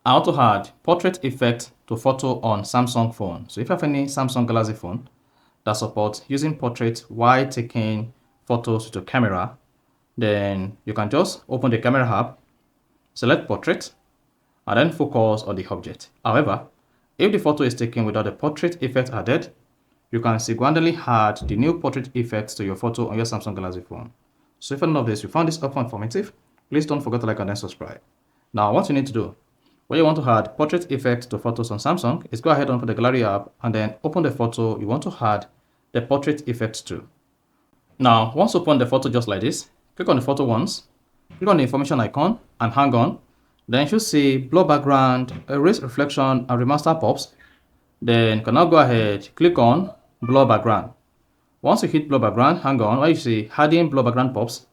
How to add portrait effect to photo on Samsung phone. So if you have any Samsung Galaxy phone that supports using portrait while taking photos with your camera, then you can just open the camera app, select portrait, and then focus on the object. However, if the photo is taken without the portrait effect added, you can single-handedly add the new portrait effects to your photo on your Samsung Galaxy phone. So if you love this, you found this helpful and informative, please don't forget to like and then subscribe. Now, what you need to do, when you want to add portrait effect to photos on Samsung, is go ahead and open the gallery app and then open the photo you want to add the portrait effect to. Now, once open the photo just like this, click on the photo once, click on the information icon and hang on. Then you should see blur background, erase reflection and remaster pops. Then you can now go ahead, click on blur background. Once you hit blur background, hang on, where you see hiding blur background pops.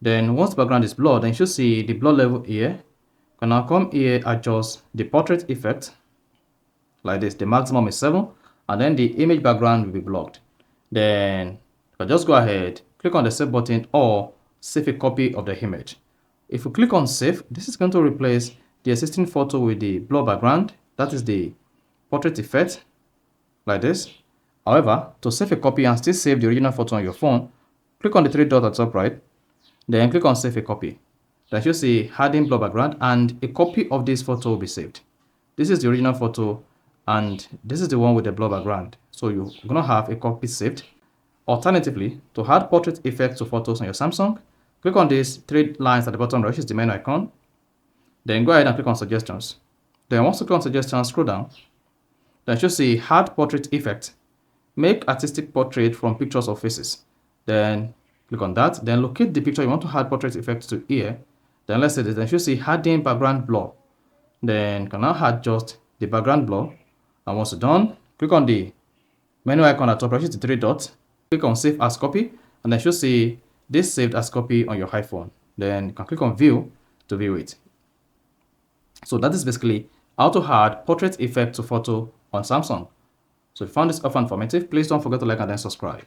Then once the background is blurred, then you should see the blur level here. You can now come here, adjust the portrait effect like this. The maximum is 7, and then the image background will be blocked. Then you can just go ahead, click on the save button or save a copy of the image. If you click on save, this is going to replace the existing photo with the blur background. That is the portrait effect like this. However, to save a copy and still save the original photo on your phone, click on the 3 dots at the top right, then click on save a copy. Then you'll see hiding blur background and a copy of this photo will be saved. This is the original photo and this is the one with the blur background. So you're going to have a copy saved. Alternatively, to add portrait effects to photos on your Samsung, click on these 3 lines at the bottom right, which is the menu icon. Then go ahead and click on suggestions. Then once you click on suggestions, scroll down. Then you'll see add portrait effect. Make artistic portrait from pictures or faces. Then click on that. Then locate the picture you want to add portrait effect to here. Then let's say this. Then you see adding background blur. Then you can now adjust the background blur. And once you're done, click on the menu icon at the top, which is the 3 dots. Click on save as copy. And then you should see this saved as copy on your iPhone. Then you can click on view to view it. So that is basically how to add portrait effect to photo on Samsung. So if you found this helpful and informative, please don't forget to like and then subscribe.